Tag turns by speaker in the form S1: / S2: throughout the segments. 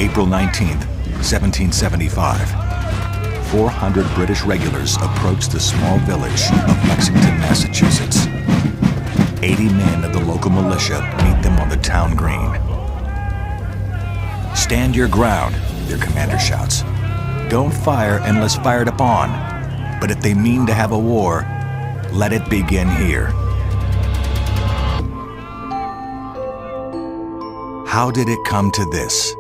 S1: April 19th, 1775. 400 British regulars approached the small village of Lexington, Massachusetts. 80 men of the local militia meet them on the town green. "Stand your ground," their commander shouts. "Don't fire unless fired upon. But if they mean to have a war, let it begin here." How did it come to this?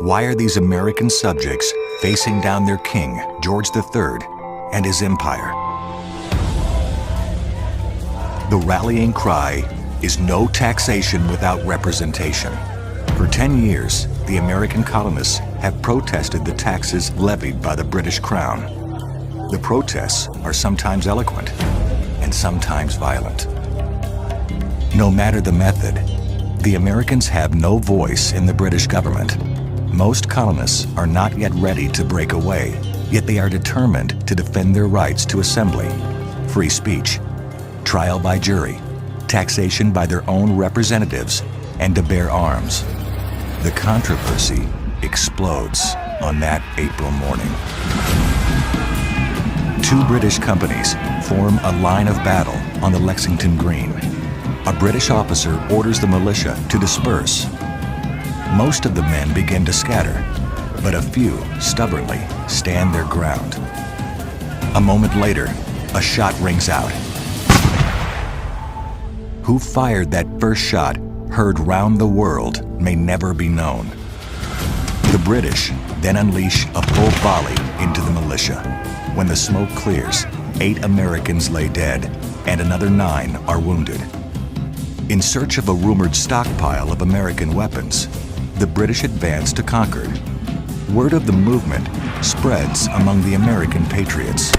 S1: Why are these American subjects facing down their king, George III, and his empire? The rallying cry is no taxation without representation. For 10 years, the American colonists have protested the taxes levied by the British Crown. The protests are sometimes eloquent and sometimes violent. No matter the method, the Americans have no voice in the British government. Most colonists are not yet ready to break away, yet they are determined to defend their rights to assembly, free speech, trial by jury, taxation by their own representatives, and to bear arms. The controversy explodes on that April morning. Two British companies form a line of battle on the Lexington Green. A British officer orders the militia to disperse. Most of the men begin to scatter, but a few stubbornly stand their ground. A moment later, a shot rings out. Who fired that first shot, heard round the world, may never be known. The British then unleash a full volley into the militia. When the smoke clears, 8 Americans lay dead, and another 9 are wounded. In search of a rumored stockpile of American weapons, the British advance to Concord. Word of the movement spreads among the American patriots.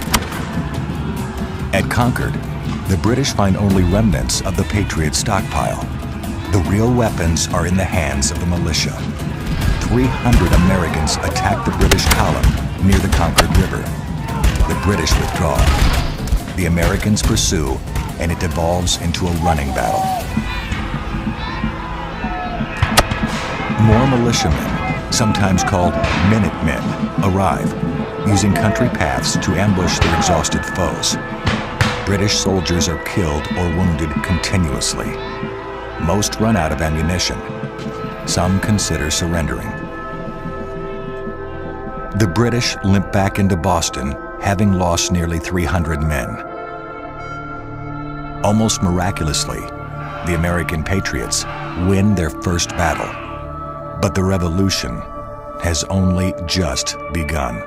S1: At Concord, the British find only remnants of the Patriot stockpile. The real weapons are in the hands of the militia. 300 Americans attack the British column near the Concord River. The British withdraw. The Americans pursue, and it devolves into a running battle. More militiamen, sometimes called Minutemen, arrive, using country paths to ambush their exhausted foes. British soldiers are killed or wounded continuously. Most run out of ammunition. Some consider surrendering. The British limp back into Boston, having lost nearly 300 men. Almost miraculously, the American patriots win their first battle. But the revolution has only just begun.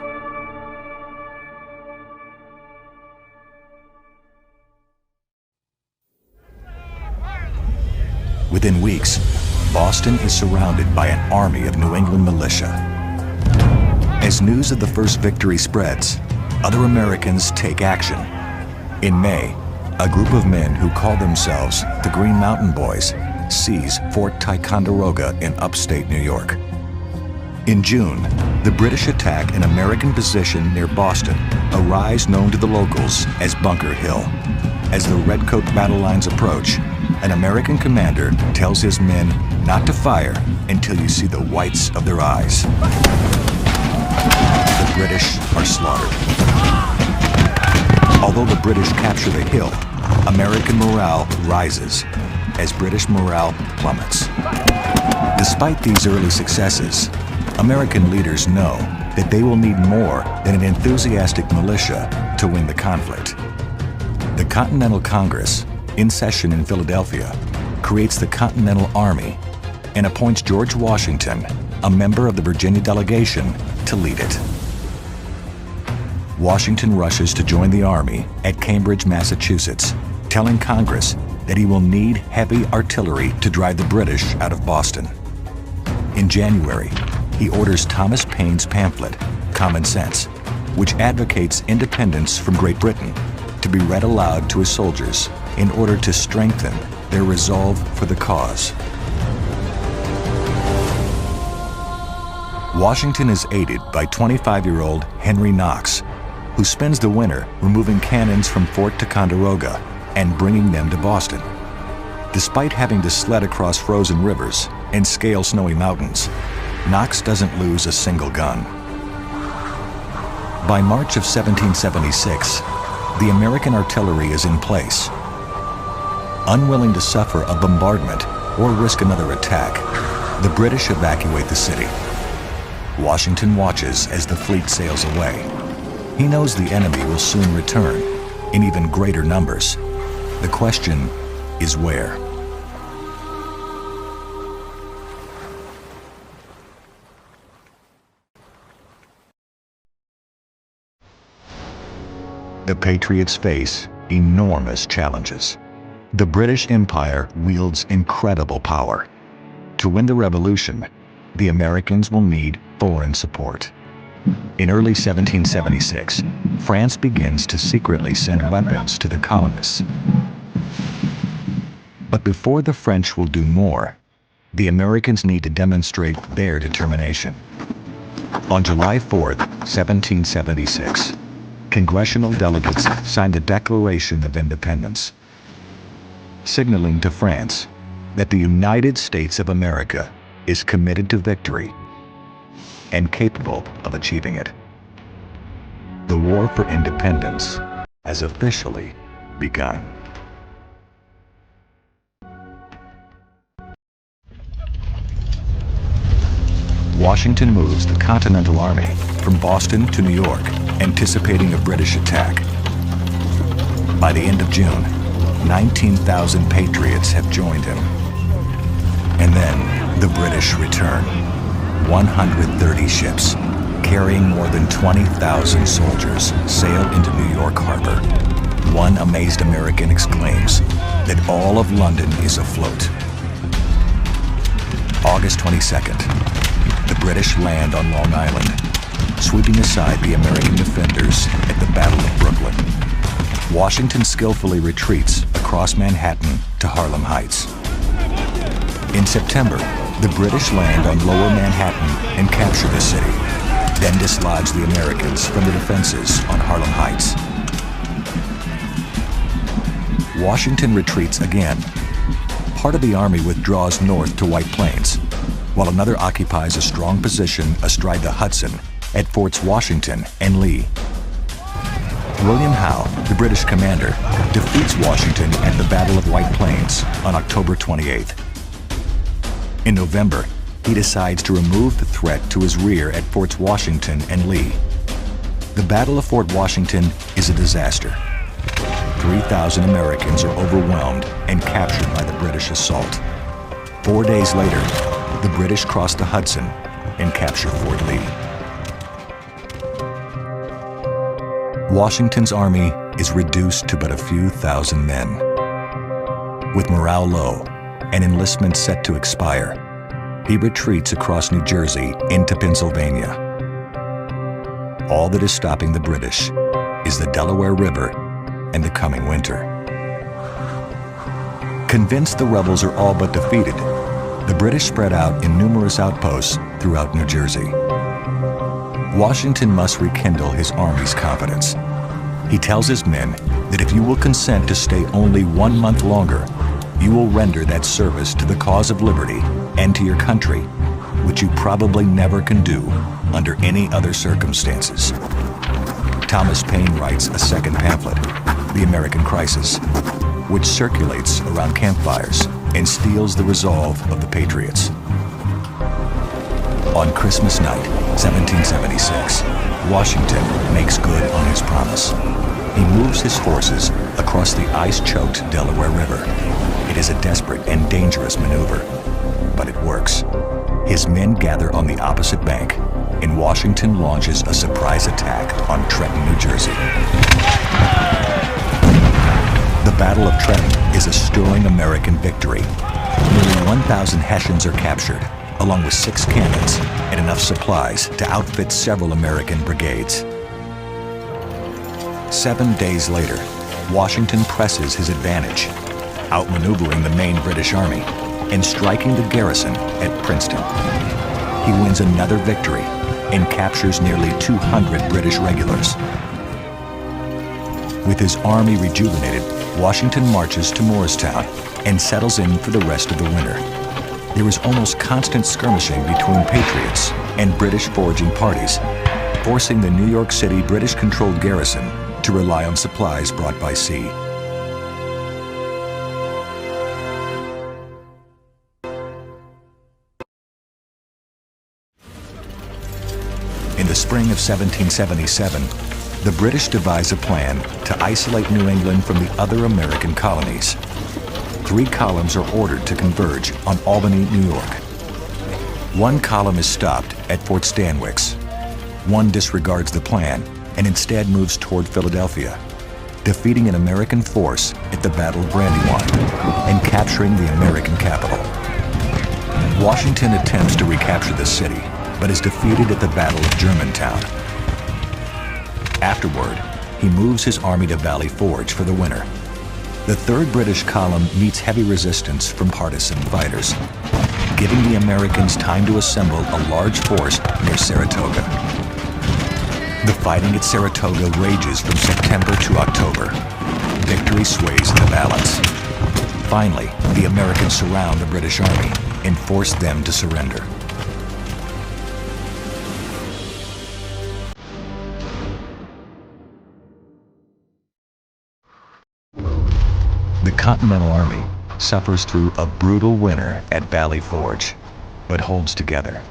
S1: Within weeks, Boston is surrounded by an army of New England militia. As news of the first victory spreads, other Americans take action. In May, a group of men who call themselves the Green Mountain Boys seize Fort Ticonderoga in upstate New York. In June, the British attack an American position near Boston, a rise known to the locals as Bunker Hill. As the Redcoat battle lines approach, an American commander tells his men not to fire until you see the whites of their eyes. The British are slaughtered. Although the British capture the hill, American morale rises as British morale plummets. Despite these early successes, American leaders know that they will need more than an enthusiastic militia to win the conflict. The Continental Congress, in session in Philadelphia, creates the Continental Army and appoints George Washington, a member of the Virginia delegation, to lead it. Washington rushes to join the army at Cambridge, Massachusetts, telling Congress that he will need heavy artillery to drive the British out of Boston. In January, he orders Thomas Paine's pamphlet, Common Sense, which advocates independence from Great Britain, to be read aloud to his soldiers in order to strengthen their resolve for the cause. Washington is aided by 25-year-old Henry Knox, who spends the winter removing cannons from Fort Ticonderoga and bringing them to Boston. Despite having to sled across frozen rivers and scale snowy mountains, Knox doesn't lose a single gun. By March of 1776, the American artillery is in place. Unwilling to suffer a bombardment or risk another attack, the British evacuate the city. Washington watches as the fleet sails away. He knows the enemy will soon return, in even greater numbers. The question is where? The Patriots face enormous challenges. The British Empire wields incredible power. To win the revolution, the Americans will need foreign support. In early 1776, France begins to secretly send weapons to the colonists. But before the French will do more, the Americans need to demonstrate their determination. On July 4th, 1776, congressional delegates signed the Declaration of Independence, signaling to France that the United States of America is committed to victory and capable of achieving it. The war for independence has officially begun. Washington moves the Continental Army from Boston to New York, anticipating a British attack. By the end of June, 19,000 patriots have joined him. And then the British return. 130 ships, carrying more than 20,000 soldiers, sail into New York Harbor. One amazed American exclaims that all of London is afloat. August 22nd, the British land on Long Island, sweeping aside the American defenders at the Battle of Brooklyn. Washington skillfully retreats across Manhattan to Harlem Heights. In September, the British land on Lower Manhattan and capture the city, then dislodge the Americans from the defenses on Harlem Heights. Washington retreats again. Part of the army withdraws north to White Plains, while another occupies a strong position astride the Hudson at Forts Washington and Lee. William Howe, the British commander, defeats Washington at the Battle of White Plains on October 28th. In November, he decides to remove the threat to his rear at Forts Washington and Lee. The Battle of Fort Washington is a disaster. 3,000 Americans are overwhelmed and captured by the British assault. 4 days later, the British cross the Hudson and capture Fort Lee. Washington's army is reduced to but a few thousand men. With morale low and enlistment set to expire, he retreats across New Jersey into Pennsylvania. All that is stopping the British is the Delaware River and the coming winter. Convinced the rebels are all but defeated, the British spread out in numerous outposts throughout New Jersey. Washington must rekindle his army's confidence. He tells his men that if you will consent to stay only 1 month longer, you will render that service to the cause of liberty and to your country, which you probably never can do under any other circumstances. Thomas Paine writes a second pamphlet, The American Crisis, which circulates around campfires and steals the resolve of the patriots. On Christmas night, 1776, Washington makes good on his promise. He moves his forces across the ice-choked Delaware River. It is a desperate and dangerous maneuver, but it works. His men gather on the opposite bank, and Washington launches a surprise attack on Trenton, New Jersey. The Battle of Trenton is a stirring American victory. Nearly 1,000 Hessians are captured, along with 6 cannons and enough supplies to outfit several American brigades. 7 days later, Washington presses his advantage, outmaneuvering the main British army and striking the garrison at Princeton. He wins another victory and captures nearly 200 British regulars. With his army rejuvenated, Washington marches to Morristown and settles in for the rest of the winter. there was almost constant skirmishing between Patriots and British foraging parties, forcing the New York City British-controlled garrison to rely on supplies brought by sea. In the spring of 1777, the British devise a plan to isolate New England from the other American colonies. 3 columns are ordered to converge on Albany, New York. 1 column is stopped at Fort Stanwix. 1 disregards the plan and instead moves toward Philadelphia, defeating an American force at the Battle of Brandywine and capturing the American capital. Washington attempts to recapture the city, but is defeated at the Battle of Germantown. Afterward, he moves his army to Valley Forge for the winter. The 3rd British column meets heavy resistance from partisan fighters, giving the Americans time to assemble a large force near Saratoga. The fighting at Saratoga rages from September to October. Victory sways in the balance. Finally, the Americans surround the British army and force them to surrender. The Continental Army suffers through a brutal winter at Valley Forge, but holds together.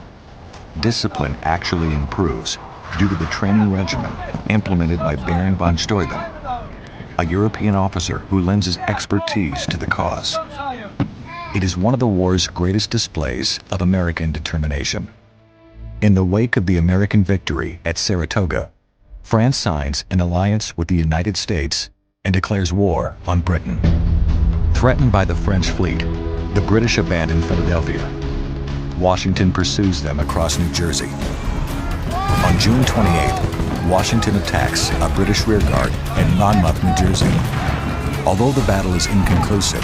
S1: Discipline actually improves due to the training regimen implemented by Baron von Steuben, a European officer who lends his expertise to the cause. It is one of the war's greatest displays of American determination. In the wake of the American victory at Saratoga, France signs an alliance with the United States and declares war on Britain. Threatened by the French fleet, the British abandon Philadelphia. Washington pursues them across New Jersey. On June 28th, Washington attacks a British rearguard at Monmouth, New Jersey. Although the battle is inconclusive,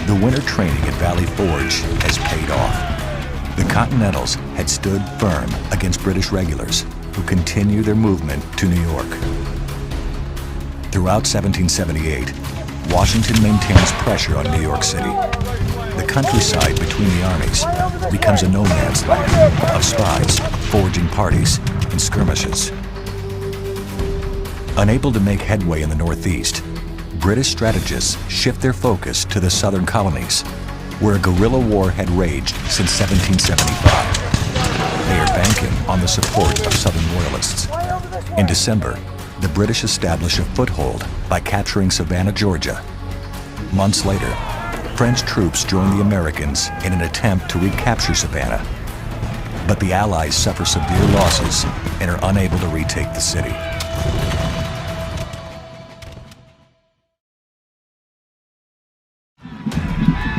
S1: the winter training at Valley Forge has paid off. The Continentals had stood firm against British regulars who continue their movement to New York. Throughout 1778, Washington maintains pressure on New York City. The countryside between the armies becomes a no man's land of spies, foraging parties, and skirmishes. Unable to make headway in the Northeast, British strategists shift their focus to the southern colonies, where a guerrilla war had raged since 1775. They are banking on the support of Southern loyalists. In December, the British establish a foothold by capturing Savannah, Georgia. Months later, French troops join the Americans in an attempt to recapture Savannah. But the Allies suffer severe losses and are unable to retake the city.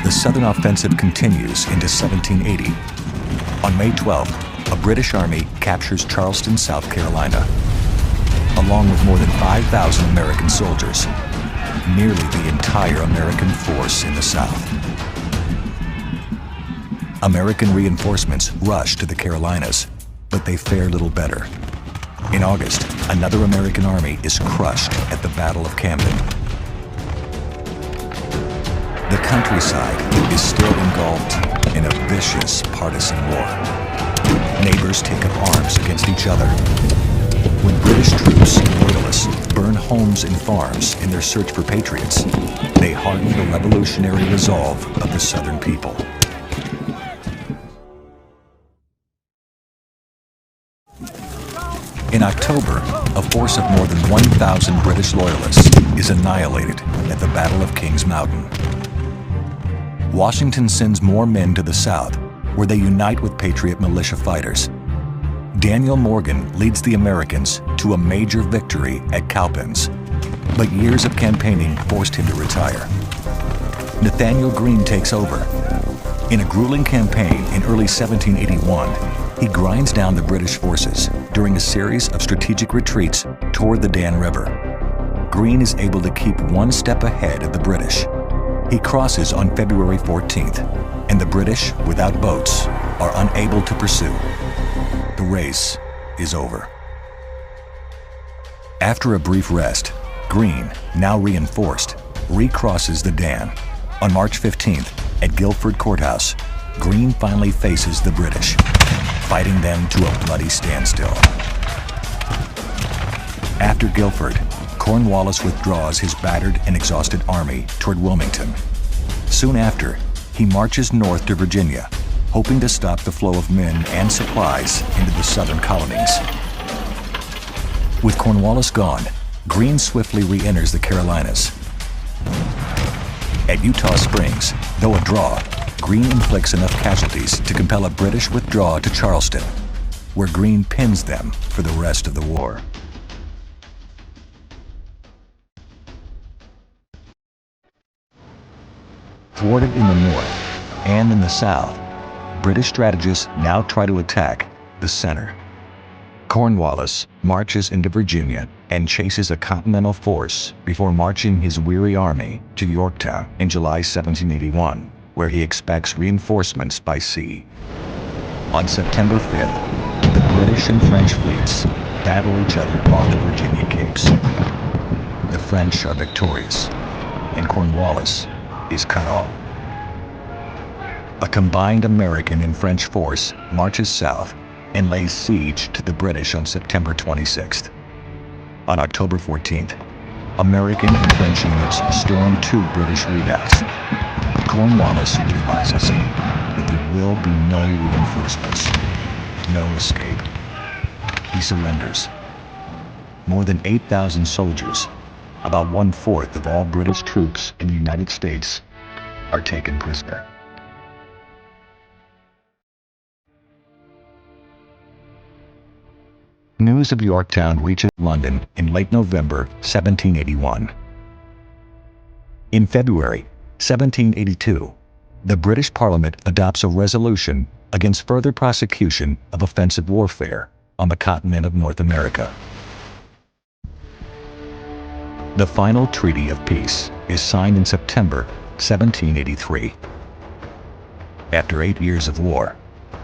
S1: The Southern offensive continues into 1780. On May 12th, a British army captures Charleston, South Carolina, along with more than 5,000 American soldiers, nearly the entire American force in the South. American reinforcements rush to the Carolinas, but they fare little better. In August, another American army is crushed at the Battle of Camden. The countryside is still engulfed in a vicious partisan war. Neighbors take up arms against each other. When British troops and loyalists burn homes and farms in their search for patriots, they harden the revolutionary resolve of the Southern people. In October, a force of more than 1,000 British loyalists is annihilated at the Battle of Kings Mountain. Washington sends more men to the south, where they unite with Patriot militia fighters. Daniel Morgan leads the Americans to a major victory at Cowpens, but years of campaigning forced him to retire. Nathaniel Greene takes over. In a grueling campaign in early 1781, he grinds down the British forces during a series of strategic retreats toward the Dan River. Greene is able to keep one step ahead of the British. He crosses on February 14th, and the British, without boats, are unable to pursue. The race is over. After a brief rest, Greene, now reinforced, recrosses the Dan. On March 15th, at Guilford Courthouse, Greene finally faces the British, fighting them to a bloody standstill. After Guilford, Cornwallis withdraws his battered and exhausted army toward Wilmington. Soon after, he marches north to Virginia, hoping to stop the flow of men and supplies into the southern colonies. With Cornwallis gone, Greene swiftly re-enters the Carolinas. At Eutaw Springs, though a draw, Greene inflicts enough casualties to compel a British withdrawal to Charleston, where Greene pins them for the rest of the war. Thwarted in the north and in the south, British strategists now try to attack the center. Cornwallis marches into Virginia and chases a Continental force before marching his weary army to Yorktown in July 1781, where he expects reinforcements by sea. On September 5th, the British and French fleets battle each other off the Virginia Capes. The French are victorious, and Cornwallis is cut off. A combined American and French force marches south and lays siege to the British on September 26th. On October 14th, American and French units storm two British redoubts. Cornwallis realizes that there will be no reinforcements, no escape. He surrenders. More than 8,000 soldiers, about 1/4 of all British troops in the United States, are taken prisoner. News of Yorktown reaches London in late November 1781. In February 1782, the British Parliament adopts a resolution against further prosecution of offensive warfare on the continent of North America. The final Treaty of Peace is signed in September 1783. After 8 years of war,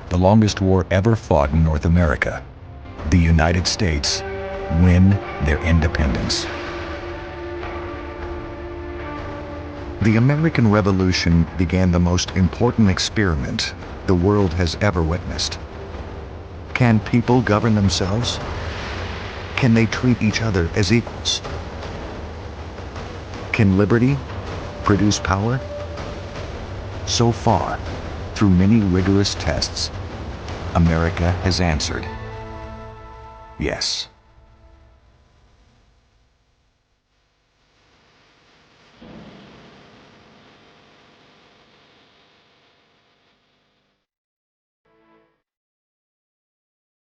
S1: the longest war ever fought in North America, the United States win their independence. The American Revolution began the most important experiment the world has ever witnessed. Can people govern themselves? Can they treat each other as equals? Can liberty produce power? So far, through many rigorous tests, America has answered yes.